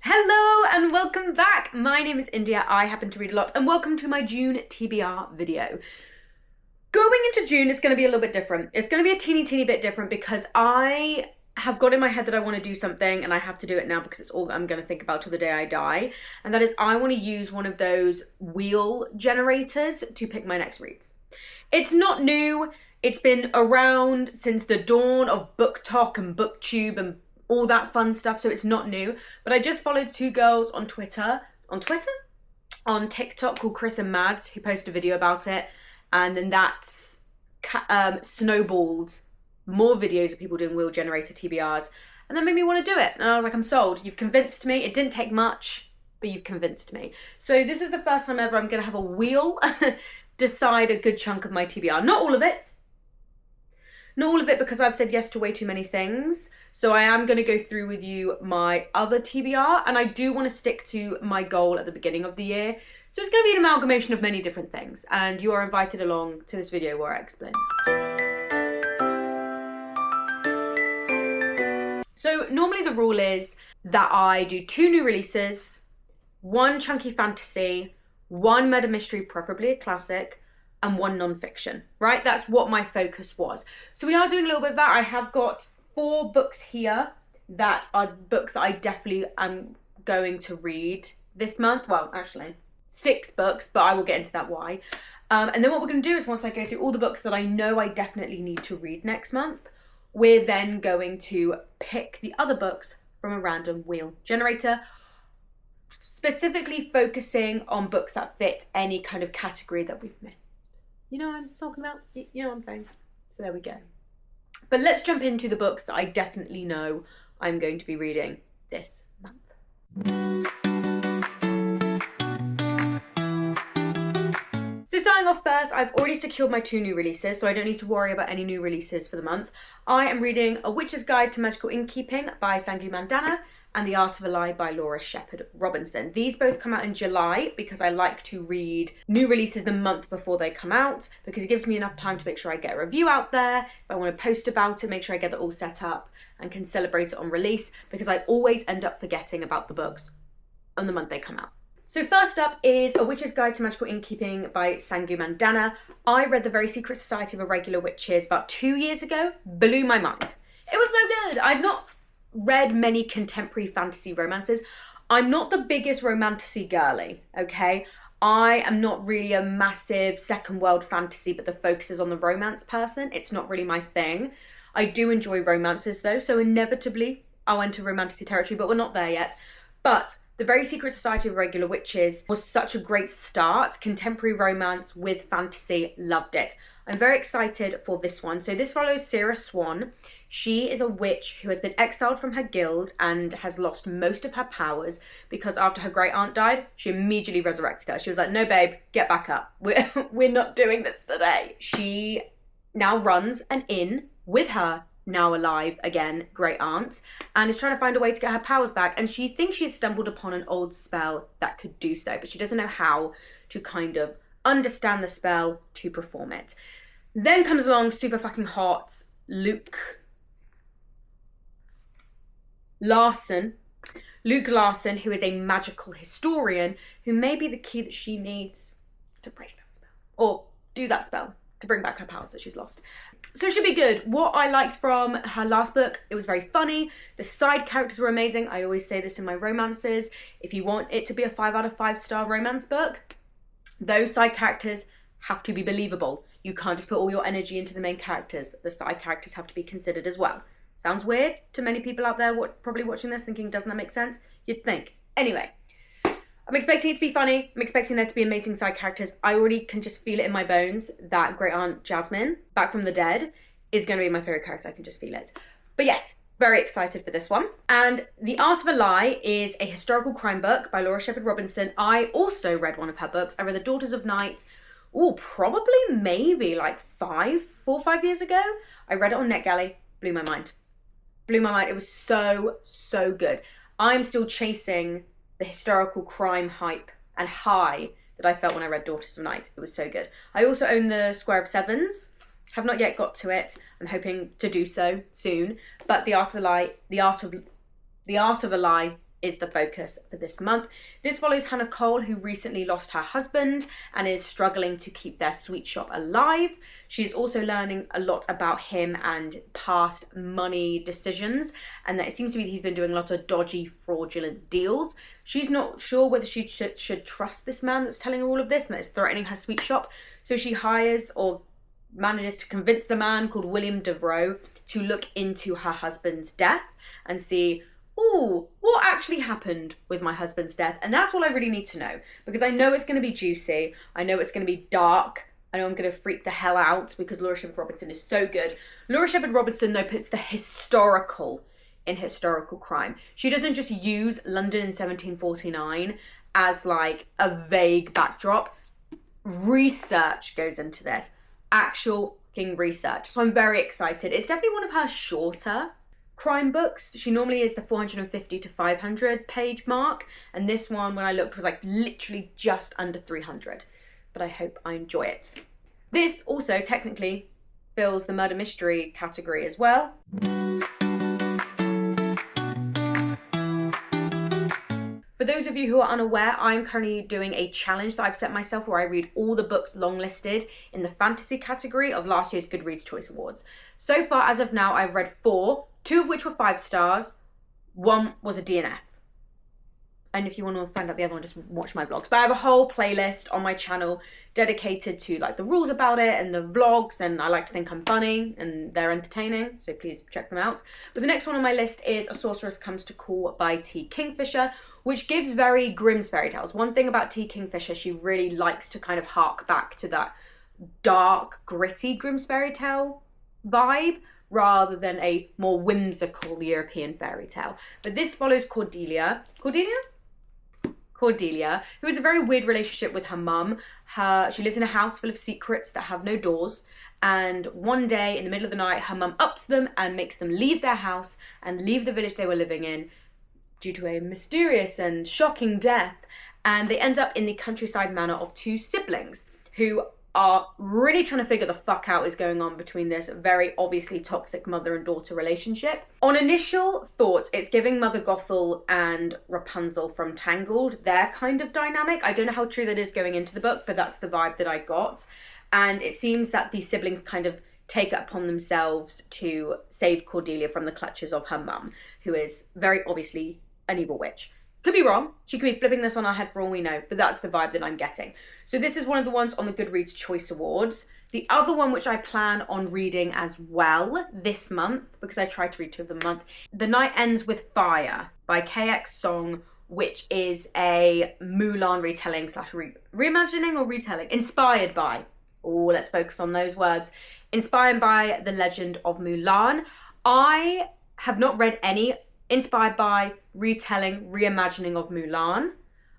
Hello and welcome back. My name is India. I happen to read a lot, and welcome to my June TBR video. Going into June is going to be a little bit different. It's going to be a teeny bit different because I have got in my head that I want to do something, and I have to do it now because it's all I'm going to think about till the day I die. And that is, I want to use one of those wheel generators to pick my next reads. It's not new. It's been around since the dawn of BookTok and BookTube and all that fun stuff, so it's not new. But I just followed two girls on TikTok called Chris and Mads, who posted a video about it, and then that's snowballed more videos of people doing wheel generator TBRs, and that made me want to do it. And I was like, I'm sold. You've convinced me. It didn't take much, but you've convinced me. So this is the first time ever I'm going to have a wheel decide a good chunk of my TBR. Not all of it. Not all of it because I've said yes to way too many things. So I am going to go through with you my other TBR, and I do want to stick to my goal at the beginning of the year. So it's going to be an amalgamation of many different things, and you are invited along to this video where I explain. So normally the rule is that I do 2 new releases, 1 chunky fantasy, 1 murder mystery, preferably a classic, and 1 non-fiction, right? That's what my focus was. So we are doing a little bit of that. I have got 4 books here that are books that I definitely am going to read this month. Well, actually 6 books, but I will get into that why. And then what we're going to do is, once I go through all the books that I know I definitely need to read next month, we're then going to pick the other books from a random wheel generator, specifically focusing on books that fit any kind of category that we've missed. You know what I'm talking about? You know what I'm saying? So there we go. But let's jump into the books that I definitely know I'm going to be reading this month. So starting off first, I've already secured my 2 new releases, so I don't need to worry about any new releases for the month. I am reading A Witch's Guide to Magical Innkeeping by Sangu Mandanna and The Art of a Lie by Laura Shepherd Robinson. These both come out in July because I like to read new releases the month before they come out, because it gives me enough time to make sure I get a review out there. If I want to post about it, make sure I get it all set up and can celebrate it on release, because I always end up forgetting about the books on the month they come out. So first up is A Witch's Guide to Magical Innkeeping by Sangu Mandanna. I read The Very Secret Society of Irregular Witches about 2 years ago. Blew my mind. It was so good. I'd not read many contemporary fantasy romances. I'm not the biggest romantasy girly, okay? I am not really a massive second world fantasy, but the focus is on the romance person. It's not really my thing. I do enjoy romances though, so inevitably I'll enter romantasy territory, but we're not there yet. But The Very Secret Society of Irregular Witches was such a great start. Contemporary romance with fantasy, loved it. I'm very excited for this one. So this follows Sarah Swan. She is a witch who has been exiled from her guild and has lost most of her powers because after her great aunt died, she immediately resurrected her. She was like, no babe, get back up. We're not doing this today. She now runs an inn with her now alive again great aunt, and is trying to find a way to get her powers back, and she thinks she's stumbled upon an old spell that could do so, but she doesn't know how to kind of understand the spell to perform it. Then comes along super fucking hot Luke Larson, who is a magical historian who may be the key that she needs to break that spell, or do that spell to bring back her powers that she's lost. So it should be good. What I liked from her last book, it was very funny. The side characters were amazing. I always say this in my romances. If you want it to be a 5 out of 5 star romance book, those side characters have to be believable. You can't just put all your energy into the main characters. The side characters have to be considered as well. Sounds weird to many people out there probably watching this thinking, doesn't that make sense? You'd think. Anyway, I'm expecting it to be funny. I'm expecting there to be amazing side characters. I already can just feel it in my bones that Great Aunt Jasmine, back from the dead, is going to be my favourite character. I can just feel it. But yes, very excited for this one. And The Art of a Lie is a historical crime book by Laura Shepherd Robinson. I also read one of her books. I read The Daughters of Night, probably maybe like 4 or 5 years ago. I read it on NetGalley. Blew my mind. Blew my mind. It was so, so good. I'm still chasing the historical crime hype and high that I felt when I read Daughters of Night. It was so good. I also own the Square of Sevens. Have not yet got to it. I'm hoping to do so soon. But The Art of a Lie is the focus for this month. This follows Hannah Cole, who recently lost her husband and is struggling to keep their sweet shop alive. She's also learning a lot about him and past money decisions, and that it seems to be that he's been doing a lot of dodgy, fraudulent deals. She's not sure whether she should trust this man that's telling her all of this and that is threatening her sweet shop. So she hires or manages to convince a man called William Devereaux to look into her husband's death and see, what actually happened with my husband's death? And that's all I really need to know, because I know it's going to be juicy. I know it's going to be dark. I know I'm going to freak the hell out because Laura Shepard Robertson is so good. Laura Shepard Robertson, though, puts the historical in historical crime. She doesn't just use London in 1749 as like a vague backdrop. Research goes into this. Actual fucking research. So I'm very excited. It's definitely one of her shorter crime books. She normally is the 450 to 500 page mark, and this one, when I looked, was like literally just under 300. But I hope I enjoy it. This also technically fills the murder mystery category as well. For those of you who are unaware, I'm currently doing a challenge that I've set myself where I read all the books longlisted in the fantasy category of last year's Goodreads Choice Awards. So far, as of now, I've read 4, 2 of which were 5 stars, 1 was a DNF. And if you want to find out the other one, just watch my vlogs. But I have a whole playlist on my channel dedicated to like the rules about it and the vlogs, and I like to think I'm funny and they're entertaining, so please check them out. But the next one on my list is A Sorceress Comes to Call by T. Kingfisher, which gives very Grimm's fairy tales. One thing about T. Kingfisher, she really likes to kind of hark back to that dark, gritty Grimm's fairy tale vibe, rather than a more whimsical European fairy tale. But this follows Cordelia, who has a very weird relationship with her mum. She lives in a house full of secrets that have no doors. And one day in the middle of the night, her mum ups them and makes them leave their house and leave the village they were living in due to a mysterious and shocking death. And they end up in the countryside manor of 2 siblings who are really trying to figure the fuck out what is going on between this very obviously toxic mother and daughter relationship. On initial thoughts, it's giving Mother Gothel and Rapunzel from Tangled, their kind of dynamic. I don't know how true that is going into the book, but that's the vibe that I got. And it seems that these siblings kind of take it upon themselves to save Cordelia from the clutches of her mum, who is very obviously an evil witch. Could be wrong. She could be flipping this on our head for all we know, but that's the vibe that I'm getting. So this is one of the ones on the Goodreads Choice Awards. The other one, which I plan on reading as well this month, because I tried to read 2 of them a month, The Night Ends with Fire by xoxo, which is a Mulan retelling slash reimagining or retelling, inspired by, let's focus on those words, inspired by the legend of Mulan. I have not read any inspired by, retelling, reimagining of Mulan.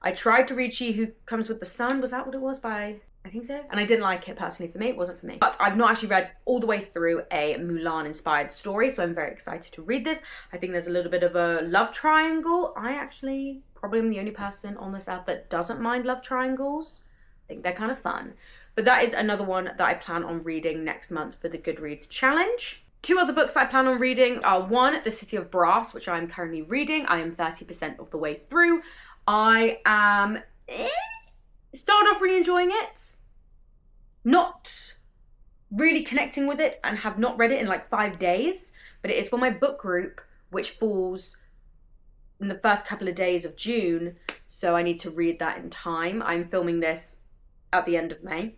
I tried to read She Who Comes with the Sun. Was that what it was by? I think so. And I didn't like it personally. For me, it wasn't for me. But I've not actually read all the way through a Mulan-inspired story, so I'm very excited to read this. I think there's a little bit of a love triangle. I actually probably am the only person on this earth that doesn't mind love triangles. I think they're kind of fun. But that is another one that I plan on reading next month for the Goodreads challenge. 2 other books I plan on reading are 1, The City of Brass, which I'm currently reading. I am 30% of the way through. I am started off really enjoying it, not really connecting with it, and have not read it in like 5 days, but it is for my book group, which falls in the first couple of days of June, so I need to read that in time. I'm filming this at the end of May.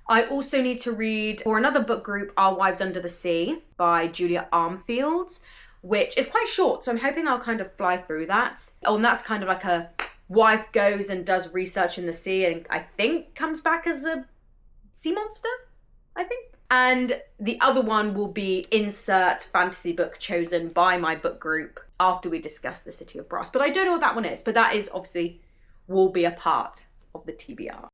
I also need to read, for another book group, Our Wives Under the Sea by Julia Armfield, which is quite short, so I'm hoping I'll kind of fly through that. Oh, and that's kind of like a wife goes and does research in the sea and I think comes back as a sea monster, I think. And the other one will be insert fantasy book chosen by my book group after we discuss The City of Brass. But I don't know what that one is, but that is obviously will be a part of the TBR.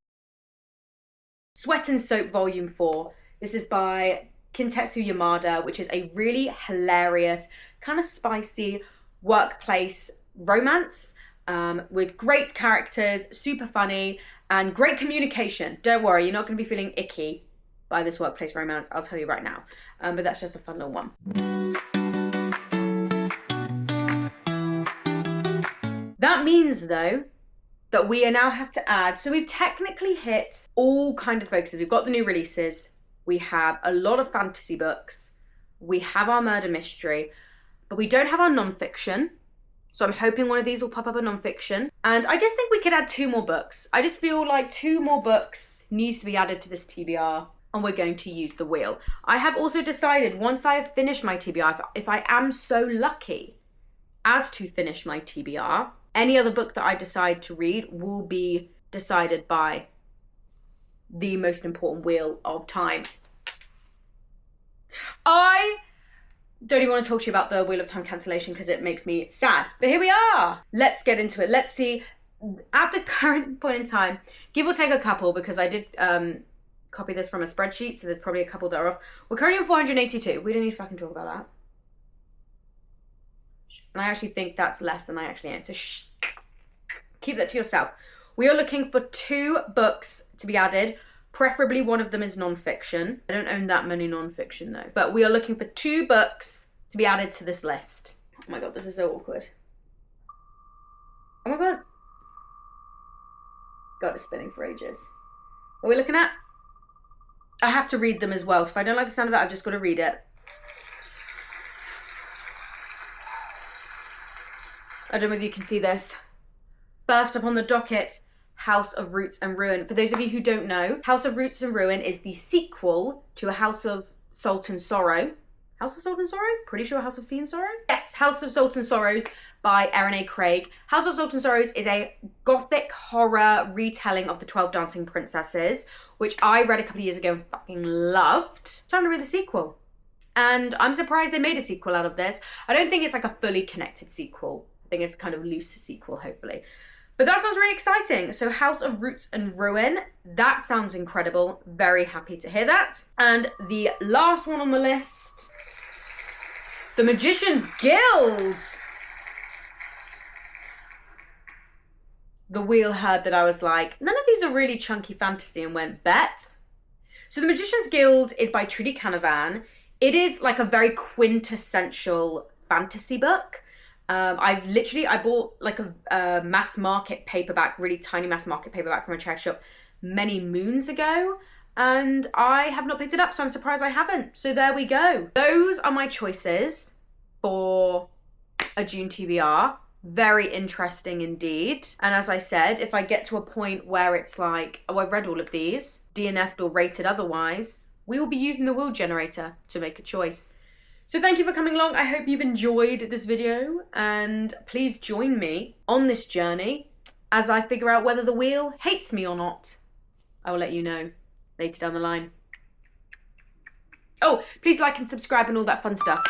Sweat and Soap Volume 4. This is by Kintetsu Yamada, which is a really hilarious, kind of spicy workplace romance with great characters, super funny, and great communication. Don't worry, you're not going to be feeling icky by this workplace romance, I'll tell you right now. But that's just a fun little one. That means though, that we now have to add, so we've technically hit all kind of focuses. We've got the new releases, we have a lot of fantasy books, we have our murder mystery, but we don't have our non-fiction. So I'm hoping one of these will pop up a non-fiction. And I just think we could add 2 more books. I just feel like 2 more books needs to be added to this TBR, and we're going to use the wheel. I have also decided once I have finished my TBR, if I am so lucky as to finish my TBR, any other book that I decide to read will be decided by the most important wheel of time. I don't even want to talk to you about the Wheel of Time cancellation because it makes me sad. But here we are. Let's get into it. Let's see. At the current point in time, give or take a couple, because I did copy this from a spreadsheet, so there's probably a couple that are off. We're currently on 482. We don't need to fucking talk about that. And I actually think that's less than I actually am. So shh. Keep that to yourself. We are looking for 2 books to be added. Preferably one of them is non-fiction. I don't own that many non-fiction though. But we are looking for 2 books to be added to this list. Oh my god, this is so awkward. Oh my god. God, it's spinning for ages. What are we looking at? I have to read them as well. So if I don't like the sound of it, I've just got to read it. I don't know if you can see this. First up on the docket, House of Roots and Ruin. For those of you who don't know, House of Roots and Ruin is the sequel to A House of Salt and Sorrow. House of Salt and Sorrow? Pretty sure House of Sea and Sorrow? Yes, House of Salt and Sorrows by Erin A. Craig. House of Salt and Sorrows is a gothic horror retelling of the 12 Dancing Princesses, which I read a couple of years ago and fucking loved. Time to read the sequel. And I'm surprised they made a sequel out of this. I don't think it's like a fully connected sequel. I think it's kind of loose sequel, hopefully. But that sounds really exciting. So House of Roots and Ruin, that sounds incredible. Very happy to hear that. And the last one on the list, The Magician's Guild. The wheel heard that I was like, none of these are really chunky fantasy, and went, bet. So The Magician's Guild is by Trudy Canavan. It is like a very quintessential fantasy book. I bought like a mass market paperback, really tiny mass market paperback from a charity shop many moons ago, and I have not picked it up, so I'm surprised I haven't. So there we go. Those are my choices for a June TBR. Very interesting indeed. And as I said, if I get to a point where it's like, oh, I've read all of these, DNF'd or rated otherwise, we will be using the wheel generator to make a choice. So thank you for coming along. I hope you've enjoyed this video, and please join me on this journey as I figure out whether the wheel hates me or not. I will let you know later down the line. Oh, please like and subscribe and all that fun stuff.